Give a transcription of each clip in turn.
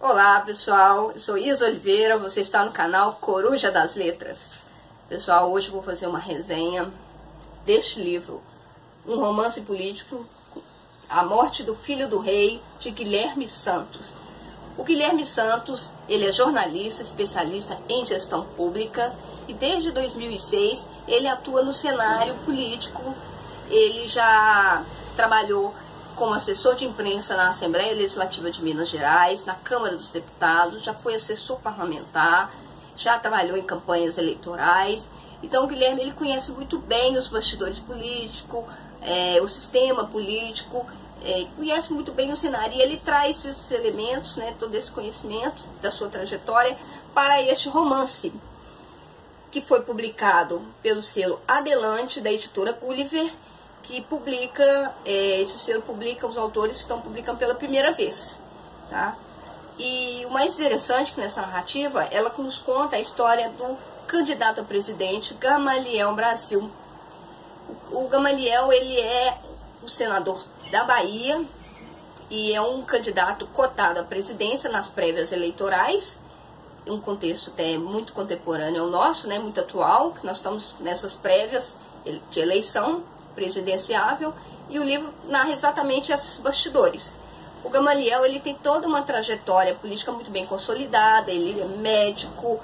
Olá pessoal, eu sou Isa Oliveira, você está no canal Coruja das Letras. Pessoal, hoje eu vou fazer uma resenha deste livro, um romance político, A Morte do Filho do Rei, de Guilherme Santos. O Guilherme Santos, ele é jornalista, especialista em gestão pública e desde 2006 ele atua no cenário político. Ele já trabalhou como assessor de imprensa na Assembleia Legislativa de Minas Gerais, na Câmara dos Deputados, já foi assessor parlamentar, já trabalhou em campanhas eleitorais. Então o Guilherme ele conhece muito bem os bastidores políticos, o sistema político, conhece muito bem o cenário. E ele traz esses elementos, todo esse conhecimento da sua trajetória para este romance, que foi publicado pelo selo Adelante, da editora Gulliver, que publica, esse selo publica os autores que estão publicando pela primeira vez, tá? E o mais interessante que nessa narrativa, ela nos conta a história do candidato a presidente Gamaliel Brasil. O Gamaliel, ele é o senador da Bahia e é um candidato cotado à presidência nas prévias eleitorais, em um contexto até muito contemporâneo ao nosso, muito atual, que nós estamos nessas prévias de eleição presidenciável, e o livro narra exatamente esses bastidores. O Gamaliel ele tem toda uma trajetória política muito bem consolidada, ele é médico,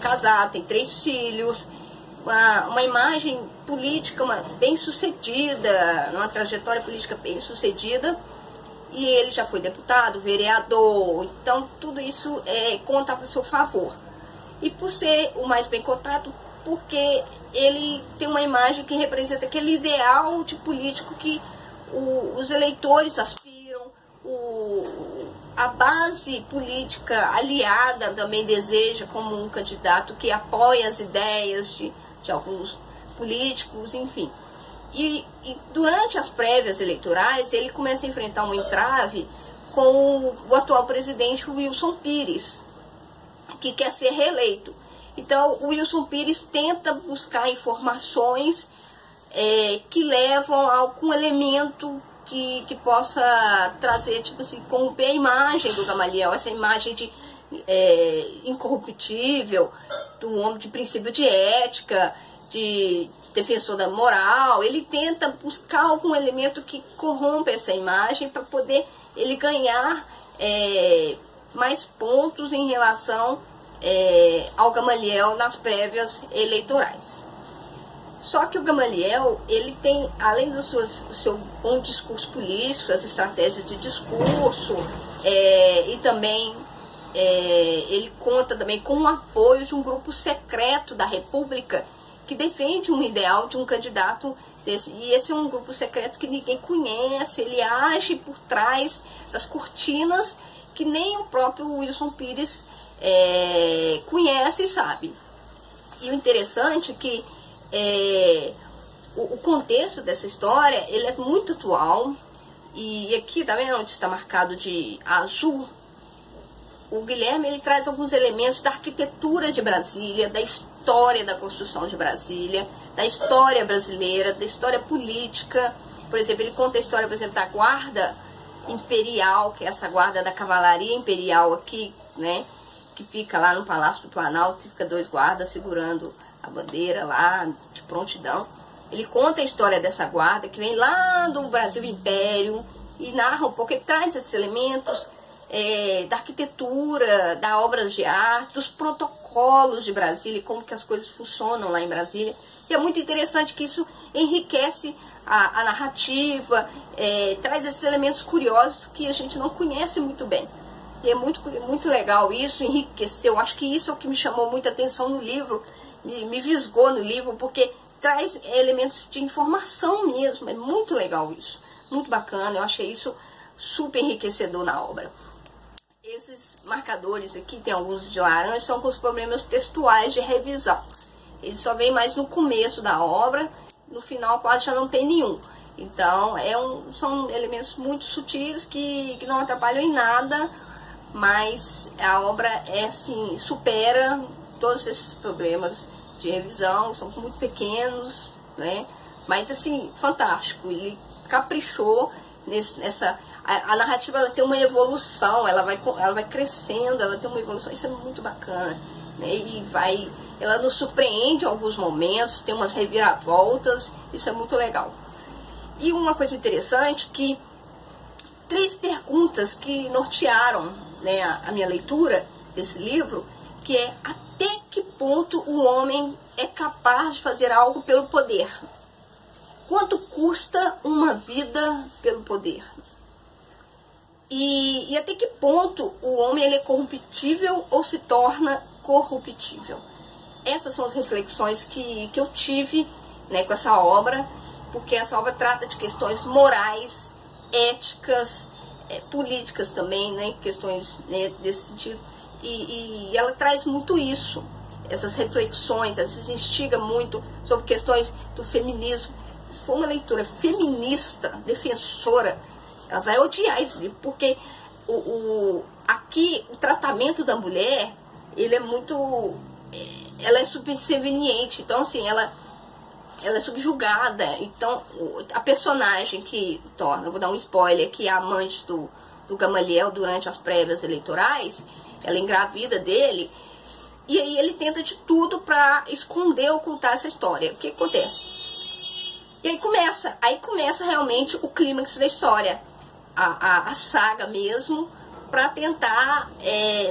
casado, tem 3 filhos, uma imagem política bem sucedida, uma trajetória política bem sucedida, e ele já foi deputado, vereador, então tudo isso conta a seu favor. E por ser o mais bem cotado, porque ele tem uma imagem que representa aquele ideal de político que os eleitores aspiram, a base política aliada também deseja, como um candidato que apoia as ideias de alguns políticos, enfim. E durante as prévias eleitorais, ele começa a enfrentar um entrave com o atual presidente Wilson Pires, que quer ser reeleito. Então, o Wilson Pires tenta buscar informações que levam a algum elemento que possa trazer, tipo assim, corromper a imagem do Gamaliel, essa imagem de incorruptível, de um homem de princípio de ética, de defensor da moral. Ele tenta buscar algum elemento que corrompa essa imagem para poder ele ganhar mais pontos em relação ao Gamaliel nas prévias eleitorais. Só que o Gamaliel, ele tem, além do seu bom discurso político, as estratégias de discurso, e também ele conta também com o apoio de um grupo secreto da República que defende um ideal de um candidato desse. E esse é um grupo secreto que ninguém conhece, ele age por trás das cortinas que nem o próprio Wilson Pires conhece e sabe. E o interessante é que o contexto dessa história ele é muito atual. E aqui, tá vendo onde está marcado de azul? O Guilherme ele traz alguns elementos da arquitetura de Brasília, da história da construção de Brasília, da história brasileira, da história política. Por exemplo, ele conta a história, por exemplo, da Guarda Imperial, que é essa guarda da Cavalaria Imperial aqui, que fica lá no Palácio do Planalto, fica 2 guardas segurando a bandeira lá, de prontidão. Ele conta a história dessa guarda, que vem lá do Brasil Império, e narra um pouco, ele traz esses elementos da arquitetura, da obras de arte, dos protocolos de Brasília, como que as coisas funcionam lá em Brasília. E é muito interessante que isso enriquece a narrativa, traz esses elementos curiosos que a gente não conhece muito bem. E é muito legal isso, enriqueceu. Acho que isso é o que me chamou muita atenção no livro, me visgou no livro, porque traz elementos de informação mesmo. É muito legal isso, muito bacana. Eu achei isso super enriquecedor na obra. Esses marcadores aqui, tem alguns de laranja, são com os problemas textuais de revisão. Eles só vêm mais no começo da obra, no final quase já não tem nenhum. Então, são elementos muito sutis que não atrapalham em nada, mas a obra assim, supera todos esses problemas de revisão, são muito pequenos, mas assim, fantástico. Ele caprichou nessa A narrativa ela tem uma evolução, ela vai crescendo, ela tem uma evolução, isso é muito bacana, né? Ela nos surpreende em alguns momentos, tem umas reviravoltas, isso é muito legal. E uma coisa interessante que 3 perguntas que nortearam, né, a minha leitura desse livro, que é: até que ponto o homem é capaz de fazer algo pelo poder? Quanto custa uma vida pelo poder? E até que ponto o homem ele é corruptível ou se torna corruptível? Essas são as reflexões que eu tive, né, com essa obra, porque essa obra trata de questões morais, éticas, políticas também, né, questões, né, desse sentido. E ela traz muito isso, essas reflexões, ela se instiga muito sobre questões do feminismo. Se for uma leitura feminista, defensora, ela vai odiar esse livro, porque aqui o tratamento da mulher, ele é muito, ela é subserviente, então assim, ela é subjugada. Então a personagem que torna, eu vou dar um spoiler, que é a amante do Gamaliel durante as prévias eleitorais, ela engravida dele, e aí ele tenta de tudo para esconder, ocultar essa história. O que acontece? E aí começa realmente o clímax da história, a saga mesmo, para tentar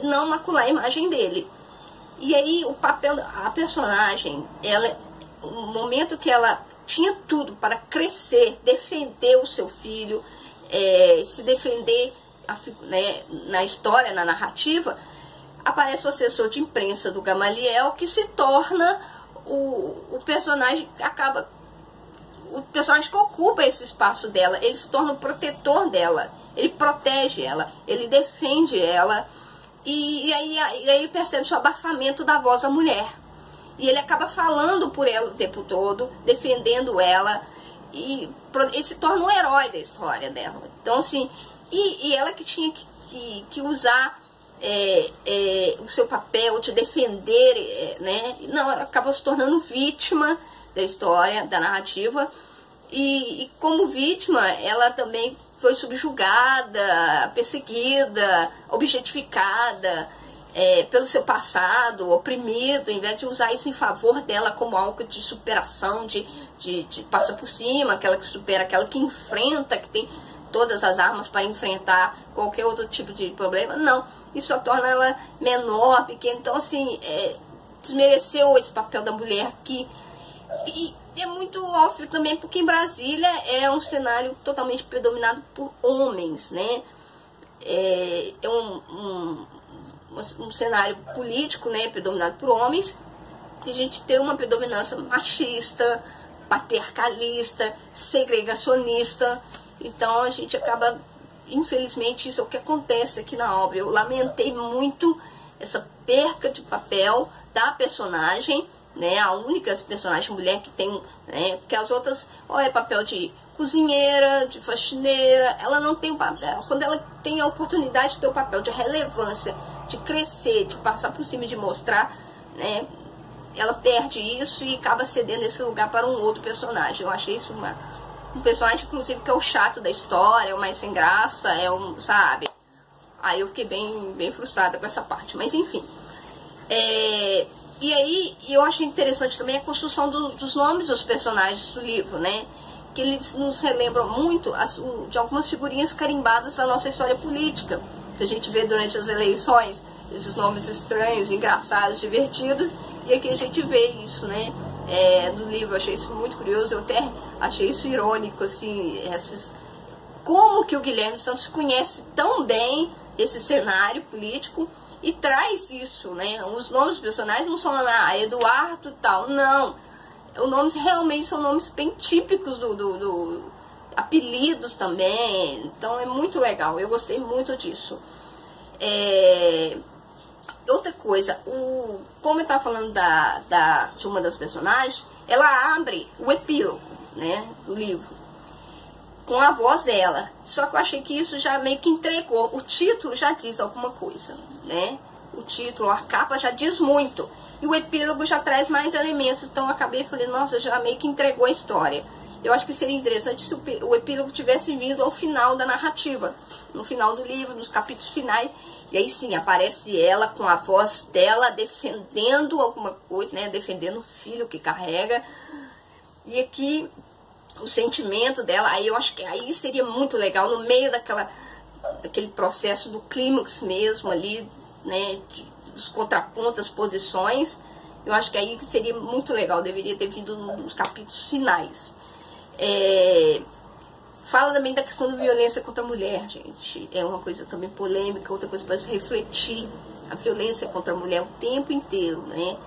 não macular a imagem dele. E aí o papel a personagem, no momento que ela tinha tudo para crescer, defender o seu filho, se defender, né, na história, na narrativa, aparece o assessor de imprensa do Gamaliel, que se torna o personagem que acaba... O personagem que ocupa esse espaço dela, ele se torna o protetor dela, ele protege ela, ele defende ela, e aí percebe-se o abafamento da voz da mulher. E ele acaba falando por ela o tempo todo, defendendo ela, e ele se torna um herói da história dela. Então, assim, e ela que tinha que usar o seu papel de defender, né? Não, ela acaba se tornando vítima da história, da narrativa, e como vítima, ela também foi subjugada, perseguida, objetificada, pelo seu passado, oprimido, em vez de usar isso em favor dela como algo de superação, de passar por cima, aquela que supera, aquela que enfrenta, que tem todas as armas para enfrentar qualquer outro tipo de problema. Não, isso só torna ela menor, pequena. Então, assim, desmereceu esse papel da mulher, que e é muito óbvio também, porque em Brasília é um cenário totalmente predominado por homens, né? É um cenário político, né, predominado por homens, e a gente tem uma predominância machista, patriarcalista, segregacionista. Então a gente acaba, infelizmente, isso é o que acontece aqui na obra. Eu lamentei muito essa perca de papel da personagem, né, a única personagem mulher que tem, né, porque as outras, é papel de cozinheira, de faxineira, ela não tem o papel. Quando ela tem a oportunidade de ter o papel de relevância, de crescer, de passar por cima, de mostrar, né, ela perde isso e acaba cedendo esse lugar para um outro personagem. Eu achei isso um personagem, inclusive, que é o chato da história, é o mais sem graça, sabe? Aí eu fiquei bem frustrada com essa parte, mas enfim. E aí eu achei interessante também a construção dos nomes dos personagens do livro, né? Que eles nos relembram muito de algumas figurinhas carimbadas da nossa história política, que a gente vê durante as eleições, esses nomes estranhos, engraçados, divertidos, e aqui a gente vê isso, né? No livro. Eu achei isso muito curioso, eu até achei isso irônico, assim, como que o Guilherme Santos conhece tão bem esse cenário político e traz isso, né? Os nomes dos personagens não são Eduardo tal, não. Os nomes realmente são nomes bem típicos do apelidos também. Então é muito legal, eu gostei muito disso. Outra coisa, como eu estava falando de uma das personagens, ela abre o epílogo, né, do livro com a voz dela. Só que eu achei que isso já meio que entregou. O título já diz alguma coisa, né? O título, a capa já diz muito. E o epílogo já traz mais elementos. Então eu acabei falando, nossa, já meio que entregou a história. Eu acho que seria interessante se o epílogo tivesse vindo ao final da narrativa, no final do livro, nos capítulos finais, e aí sim, aparece ela com a voz dela defendendo alguma coisa, né, defendendo o filho que carrega, e aqui o sentimento dela, aí eu acho que aí seria muito legal, no meio daquele processo do clímax mesmo ali, né, dos contrapontos, as posições, eu acho que aí seria muito legal, deveria ter vindo nos capítulos finais. Fala também da questão da violência contra a mulher, gente. É uma coisa também polêmica, outra coisa para se refletir. A violência contra a mulher o tempo inteiro, né?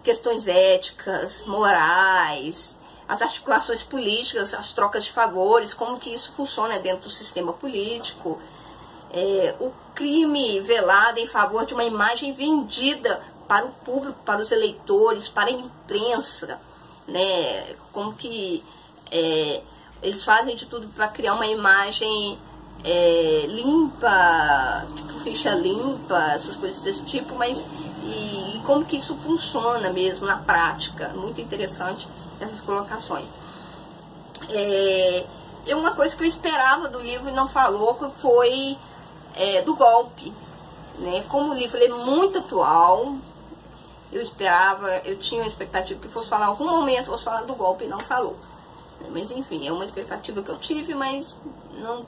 Questões éticas, morais, as articulações políticas, as trocas de favores, como que isso funciona dentro do sistema político. O crime velado em favor de uma imagem vendida para o público, para os eleitores, para a imprensa, né? Como que eles fazem de tudo para criar uma imagem limpa, tipo ficha limpa, essas coisas desse tipo, mas e como que isso funciona mesmo na prática. Muito interessante essas colocações. Uma coisa que eu esperava do livro e não falou foi do golpe, né? Como o livro é muito atual, eu tinha uma expectativa que fosse falar em algum momento, fosse falar do golpe e não falou. Mas enfim, é uma expectativa que eu tive, mas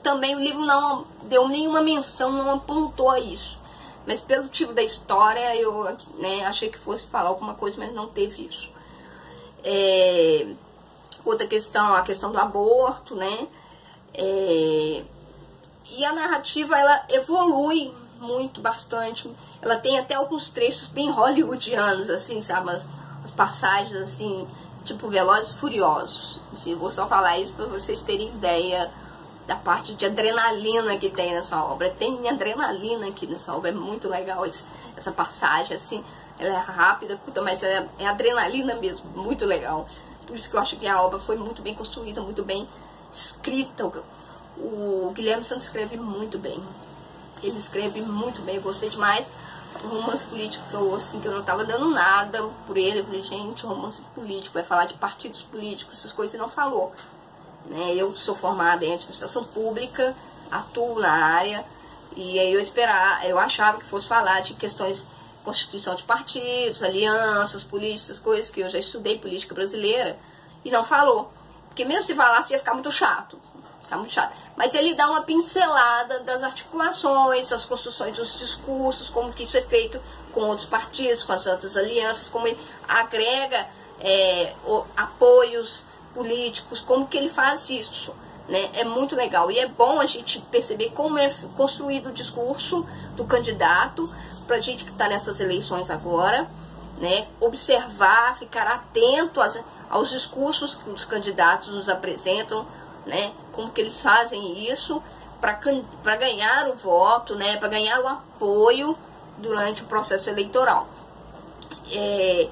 também o livro não deu nenhuma menção, não apontou a isso. Mas pelo tipo da história, eu achei que fosse falar alguma coisa, mas não teve isso. Outra questão, a questão do aborto, né? E a narrativa, ela evolui muito, bastante. Ela tem até alguns trechos bem hollywoodianos, assim, sabe? As passagens, assim, tipo Velozes e Furiosos. Assim, eu vou só falar isso para vocês terem ideia da parte de adrenalina que tem nessa obra. Tem adrenalina aqui nessa obra, é muito legal essa passagem, assim. Ela é rápida, curta, mas ela é adrenalina mesmo, muito legal. Por isso que eu acho que a obra foi muito bem construída, muito bem escrita. O Guilherme Santos escreve muito bem. Ele escreve muito bem, eu gostei demais. Um romance político que eu não estava dando nada por ele. Eu falei, gente, romance político, vai falar de partidos políticos, essas coisas, e não falou. Né? Eu sou formada em administração pública, atuo na área, e aí eu achava que fosse falar de questões, constituição de partidos, alianças políticas, coisas que eu já estudei política brasileira, e não falou. Porque mesmo se falasse ia ficar muito chato. Mas ele dá uma pincelada das articulações, das construções dos discursos, como que isso é feito com outros partidos, com as outras alianças, como ele agrega apoios políticos, como que ele faz isso, né? É muito legal. E é bom a gente perceber como é construído o discurso do candidato, para a gente que está nessas eleições agora, né? Observar, ficar atento aos discursos que os candidatos nos apresentam, né? Como que eles fazem isso para ganhar o voto, né? Para ganhar o apoio durante o processo eleitoral. E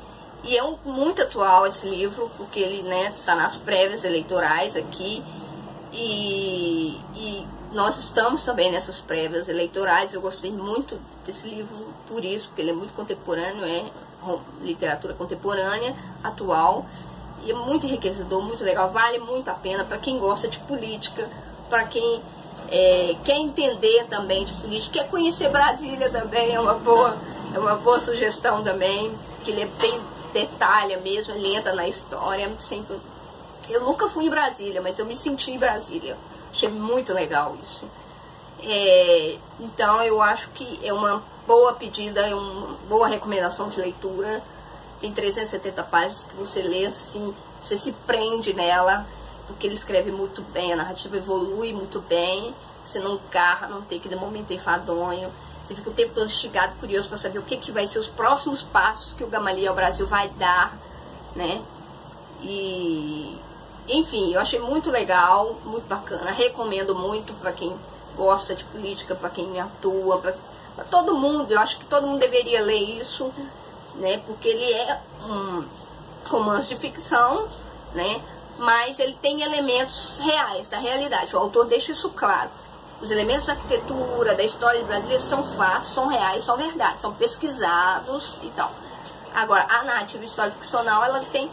é muito atual esse livro, porque ele está nas prévias eleitorais aqui, e nós estamos também nessas prévias eleitorais. Eu gostei muito desse livro por isso, porque ele é muito contemporâneo, literatura contemporânea, atual, e é muito enriquecedor, muito legal, vale muito a pena para quem gosta de política, para quem quer entender também de política, quer conhecer Brasília também, é uma boa sugestão também, que ele é bem detalha mesmo, ele entra na história, sempre. Eu nunca fui em Brasília, mas eu me senti em Brasília, achei muito legal isso. Então eu acho que é uma boa pedida, é uma boa recomendação de leitura. Tem 370 páginas que você lê assim, você se prende nela, porque ele escreve muito bem, a narrativa evolui muito bem, você não garra, não tem aquele momento enfadonho, você fica o tempo todo instigado, curioso para saber o que vai ser os próximos passos que o Gamaliel Brasil vai dar, né? E, enfim, eu achei muito legal, muito bacana, recomendo muito para quem gosta de política, para quem atua, para todo mundo. Eu acho que todo mundo deveria ler isso, né? Porque ele é um romance de ficção, né? Mas ele tem elementos reais, da realidade. O autor deixa isso claro. Os elementos da arquitetura, da história de Brasília são fatos, são reais, são verdades, são pesquisados e tal. Agora, a narrativa histórico-ficcional, ela tem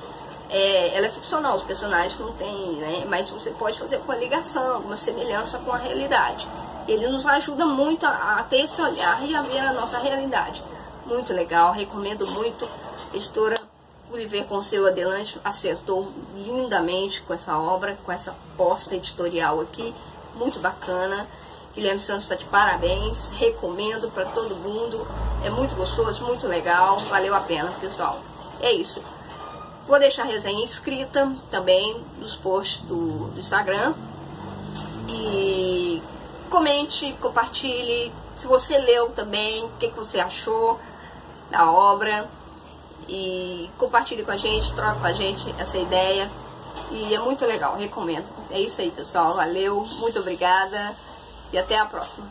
ela é ficcional, os personagens não tem, né? Mas você pode fazer uma ligação, uma semelhança com a realidade. Ele nos ajuda muito a ter esse olhar e a ver a nossa realidade. Muito legal, recomendo muito. A editora Gulliver Conselho Adelante acertou lindamente com essa obra, com essa posta editorial aqui, muito bacana. Guilherme Santos está de parabéns, recomendo para todo mundo, é muito gostoso, muito legal, valeu a pena, pessoal. É isso. Vou deixar a resenha escrita também nos posts do Instagram. E comente, compartilhe. Se você leu também, o que você achou da obra. E compartilhe com a gente, troque com a gente essa ideia. E é muito legal, recomendo. É isso aí, pessoal. Valeu, muito obrigada e até a próxima.